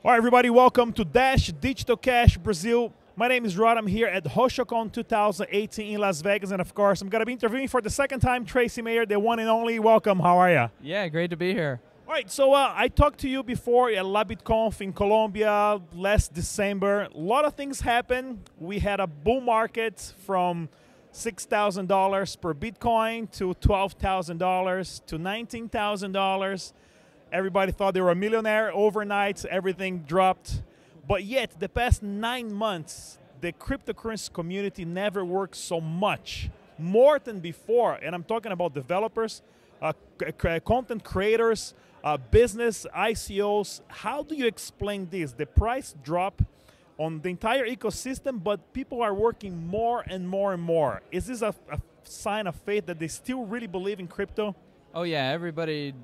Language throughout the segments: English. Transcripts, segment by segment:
All right, everybody, welcome to Dash Digital Cash Brazil. My name is Rod. I'm here at Hoshocon 2018 in Las Vegas, and of course, I'm going to be interviewing for the second time Tracy Mayer, the one and only. Welcome. How are you? Yeah, great to be here. All right, so I talked to you before at LabitConf in Colombia last December. A lot of things happened. We had a bull market from $6,000 per Bitcoin to $12,000 to $19,000. Everybody thought they were a millionaire overnight. Everything dropped. But yet, the past 9 months, the cryptocurrency community never worked so much, more than before. And I'm talking about developers, content creators, business, ICOs. How do you explain this? The price drop on the entire ecosystem, but people are working more and more and more. Is this a sign of faith that they still really believe in crypto? Oh yeah, everybody,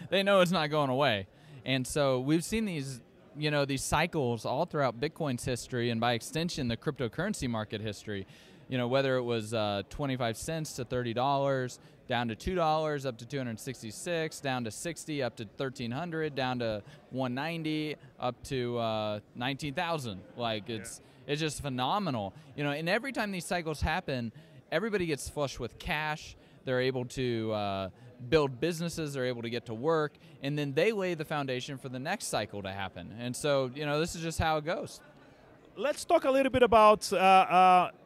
they know it's not going away. And so we've seen these, these cycles all throughout Bitcoin's history and by extension the cryptocurrency market history. Whether it was 25 cents to $30, down to $2, up to 266, down to 60, up to 1,300, down to 190, up to 19,000. Like it's just phenomenal. And every time these cycles happen, everybody gets flush with cash. They're able to build businesses, they're able to get to work, and then they lay the foundation for the next cycle to happen. And so, this is just how it goes. Let's talk a little bit about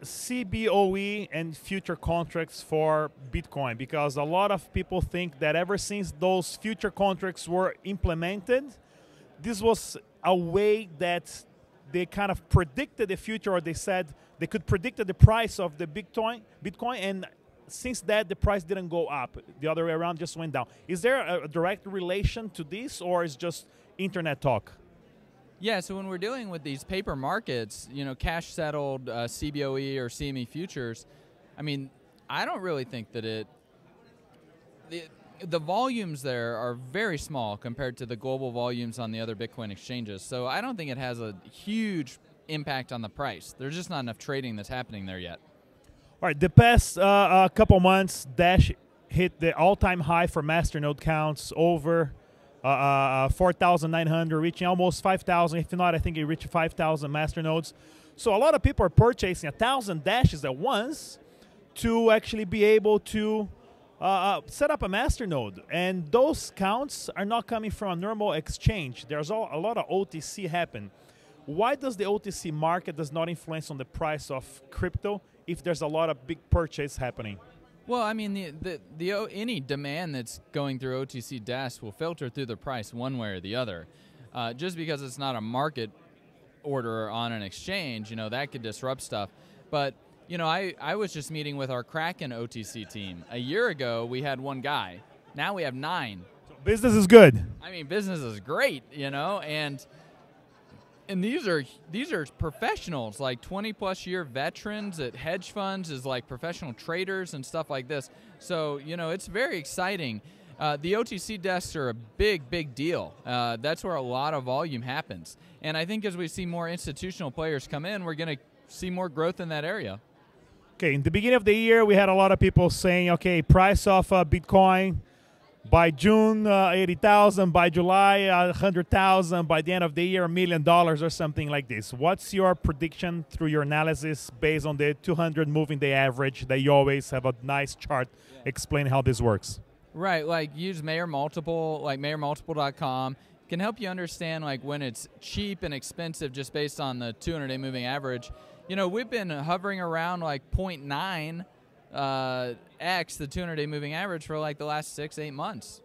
Cboe and future contracts for Bitcoin, because a lot of people think that ever since those future contracts were implemented, this was a way that they kind of predicted the future, or they said they could predict the price of the Bitcoin, and since that, the price didn't go up. The other way around, just went down. Is there a direct relation to this, or is just internet talk? Yeah, so when we're dealing with these paper markets, cash-settled Cboe or CME futures, I don't really think that the volumes there are very small compared to the global volumes on the other Bitcoin exchanges. So I don't think it has a huge impact on the price. There's just not enough trading that's happening there yet. All right, the past couple months, Dash hit the all-time high for masternode counts, over 4,900, reaching almost 5,000. If not, I think it reached 5,000 masternodes. So a lot of people are purchasing 1,000 Dashes at once to actually be able to set up a masternode. And those counts are not coming from a normal exchange. There's a lot of OTC happen. Why does the OTC market does not influence on the price of crypto if there's a lot of big purchase happening? Well, any demand that's going through OTC Dash will filter through the price one way or the other. Just because it's not a market order on an exchange, that could disrupt stuff. But, I was just meeting with our Kraken OTC team. A year ago, we had one guy. Now we have 9. So business is good. Business is great, And these are professionals, like 20-plus year veterans at hedge funds, as like professional traders and stuff like this. So, it's very exciting. The OTC desks are a big deal. That's where a lot of volume happens. And I think as we see more institutional players come in, we're going to see more growth in that area. Okay, in the beginning of the year, we had a lot of people saying, okay, price of Bitcoin, by June, 80,000. By July, 100,000. By the end of the year, $1 million or something like this. What's your prediction through your analysis based on the 200 moving day average that you always have a nice chart explaining how this works? Right, like use Mayer Multiple, like MayerMultiple.com. Can help you understand like when it's cheap and expensive just based on the 200-day moving average. We've been hovering around like 0.9 X, the 200-day moving average, for like the last 6-8 months.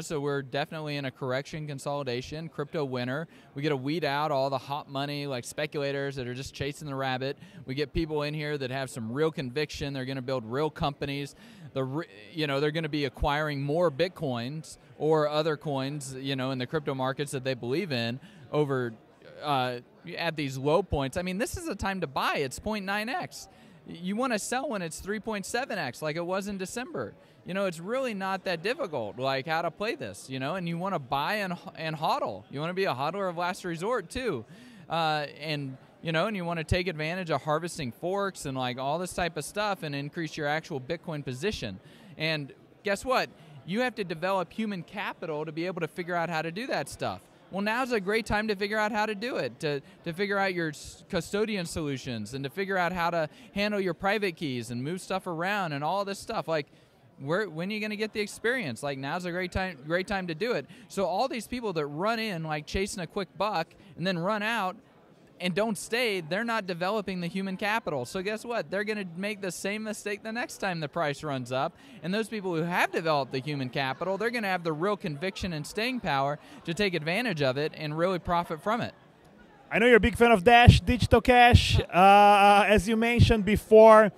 So we're definitely in a correction consolidation, crypto winter. We get to weed out all the hot money, like speculators that are just chasing the rabbit. We get people in here that have some real conviction. They're going to build real companies. They're going to be acquiring more Bitcoins or other coins, in the crypto markets that they believe in over at these low points. I mean, this is a time to buy. It's 0.9x. You want to sell when it's 3.7x, like it was in December. It's really not that difficult, like how to play this, and you want to buy and hodl. You want to be a hodler of last resort too. And you want to take advantage of harvesting forks and like all this type of stuff and increase your actual Bitcoin position. And guess what? You have to develop human capital to be able to figure out how to do that stuff. Well, now's a great time to figure out how to do it, to figure out your custodian solutions and to figure out how to handle your private keys and move stuff around and all this stuff. Like, when are you going to get the experience? Like, now's a great time to do it. So all these people that run in, like chasing a quick buck and then run out and don't stay, they're not developing the human capital. So guess what? They're going to make the same mistake the next time the price runs up. And those people who have developed the human capital, they're going to have the real conviction and staying power to take advantage of it and really profit from it. I know you're a big fan of Dash Digital Cash, as you mentioned before.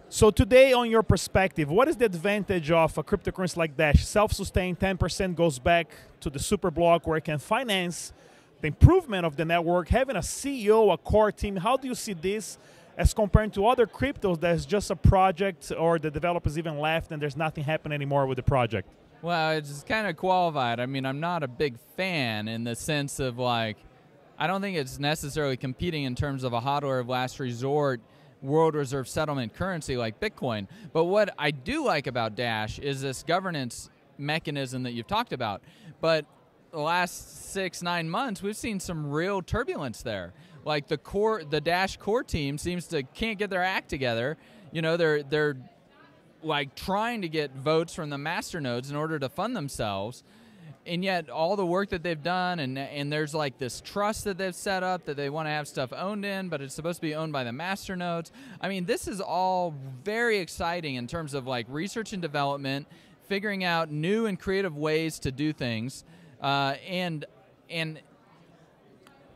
So today, on your perspective, what is the advantage of a cryptocurrency like Dash? Self-sustained, 10% goes back to the super block where it can finance the improvement of the network, having a CEO, a core team. How do you see this as compared to other cryptos that's just a project or the developers even left and there's nothing happening anymore with the project? Well, it's kind of qualified. I mean, I'm not a big fan in the sense of like, I don't think it's necessarily competing in terms of a hodler of last resort world reserve settlement currency like Bitcoin. But what I do like about Dash is this governance mechanism that you've talked about. But the last 6-9 months, we've seen some real turbulence there. Like the Dash core team can't get their act together. They're like trying to get votes from the masternodes in order to fund themselves. And yet all the work that they've done and there's like this trust that they've set up that they want to have stuff owned in, but it's supposed to be owned by the masternodes. I mean, this is all very exciting in terms of like research and development, figuring out new and creative ways to do things, and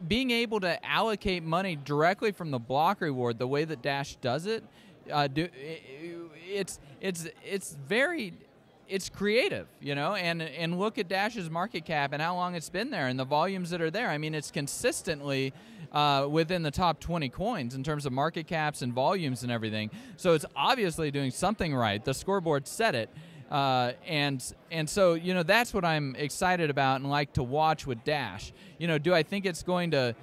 being able to allocate money directly from the block reward the way that Dash does it. It's creative, and look at Dash's market cap and how long it's been there and the volumes that are there. I mean, it's consistently within the top 20 coins in terms of market caps and volumes and everything. So it's obviously doing something right. The scoreboard said it. And so, that's what I'm excited about and like to watch with Dash. Do I think it's going to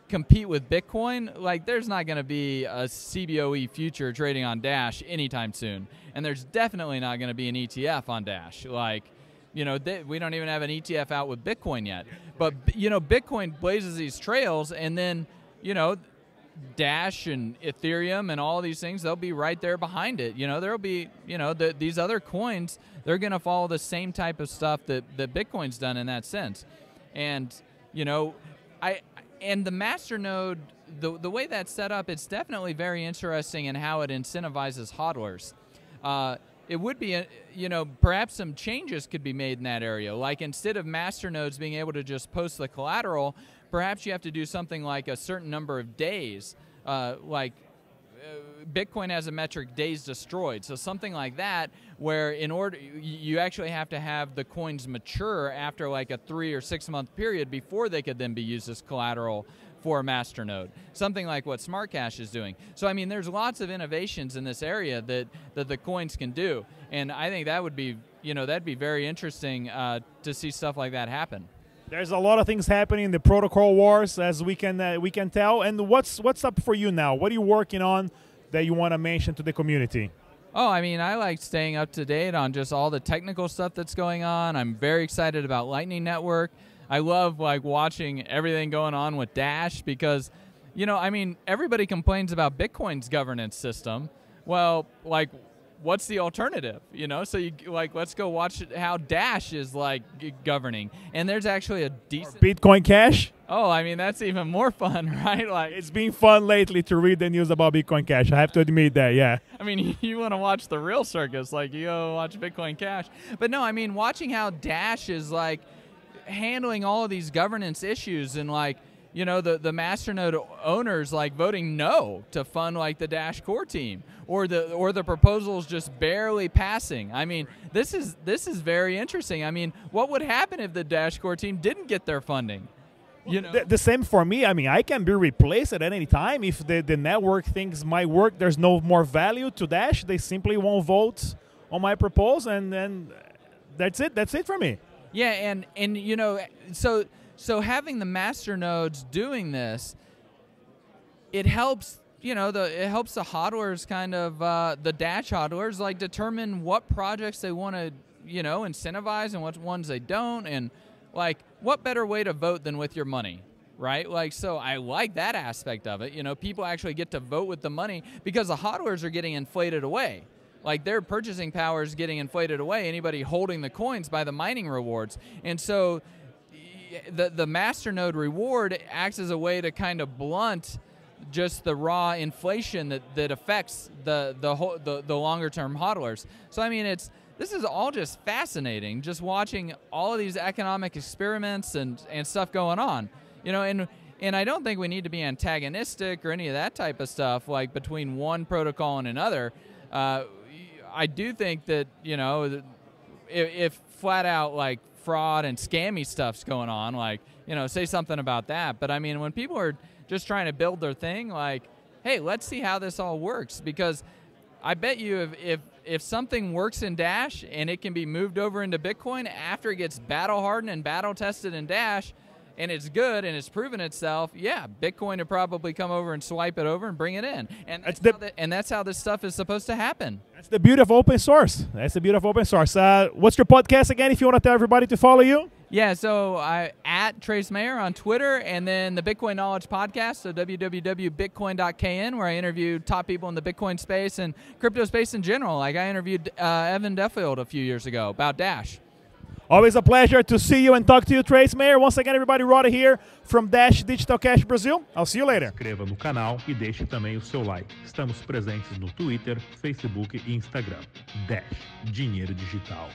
compete with Bitcoin? Like, there's not going to be a Cboe future trading on Dash anytime soon. And there's definitely not going to be an ETF on Dash. Like, we don't even have an ETF out with Bitcoin yet. But, Bitcoin blazes these trails, and then, Dash and Ethereum and all these things, they'll be right there behind it. There'll be, these other coins, they're going to follow the same type of stuff that Bitcoin's done in that sense. And, and the masternode, the way that's set up, it's definitely very interesting in how it incentivizes hodlers. It would be, perhaps some changes could be made in that area. Like instead of masternodes being able to just post the collateral, perhaps you have to do something like a certain number of days. Bitcoin has a metric, days destroyed. So something like that, where in order you actually have to have the coins mature after like a 3 or 6 month period before they could then be used as collateral for a masternode. Something like what Smart Cash is doing. So I mean, there's lots of innovations in this area that the coins can do, and I think that would be, that'd be very interesting to see stuff like that happen. There's a lot of things happening in the protocol wars, as we can tell. And what's up for you now? What are you working on that you want to mention to the community? Oh, I mean, I like staying up to date on just all the technical stuff that's going on. I'm very excited about Lightning Network. I love like watching everything going on with Dash because, I mean, everybody complains about Bitcoin's governance system. Well, like what's the alternative? You know, so you like, let's go watch how Dash is like governing. And there's actually a decent Bitcoin Cash. Oh, I mean, that's even more fun, right? Like, it's been fun lately to read the news about Bitcoin Cash. I have to admit that, yeah. I mean, you want to watch the real circus, like you go watch Bitcoin Cash. But no, I mean, watching how Dash is like handling all of these governance issues and like, you know, the masternode owners like voting no to fund like the Dash core team, or the proposals just barely passing. I mean, this is very interesting. I mean, what would happen if the Dash core team didn't get their funding? You know, the same for me. I mean, I can be replaced at any time. If the network thinks my work, there's no more value to Dash, they simply won't vote on my proposal, and then that's it. That's it for me. Yeah, and you know, so having the master nodes doing this, it helps. You know, it helps the hodlers kind of the Dash hodlers like determine what projects they want to, you know, incentivize and what ones they don't, and like, what better way to vote than with your money, right? Like, so I like that aspect of it. You know, people actually get to vote with the money because the hodlers are getting inflated away. Like, their purchasing power is getting inflated away, anybody holding the coins by the mining rewards. And so the masternode reward acts as a way to kind of blunt just the raw inflation that affects the longer-term hodlers. So, I mean, this is all just fascinating, just watching all of these economic experiments and stuff going on. You know, and I don't think we need to be antagonistic or any of that type of stuff, like between one protocol and another. I do think that, you know, if flat out like fraud and scammy stuff's going on, like, you know, say something about that. But I mean, when people are just trying to build their thing, like, hey, let's see how this all works, because I bet you if something works in Dash and it can be moved over into Bitcoin after it gets battle hardened and battle tested in Dash, and it's good and it's proven itself, yeah, Bitcoin would probably come over and swipe it over and bring it in. And that's how this stuff is supposed to happen. That's the beauty of open source. That's the beauty of open source. What's your podcast again, if you want to tell everybody to follow you? Yeah, so at Trace Mayer on Twitter, and then the Bitcoin Knowledge Podcast, so www.bitcoin.kn, where I interview top people in the Bitcoin space and crypto space in general. Like, I interviewed Evan Duffield a few years ago about Dash. Always a pleasure to see you and talk to you, Trace Mayer. Once again, everybody, Rhoda here from Dash Digital Cash Brazil. I'll see you later. Inscreva no canal e deixe também o seu like. Estamos presentes no Twitter, Facebook e Instagram. Dash Dinheiro Digital.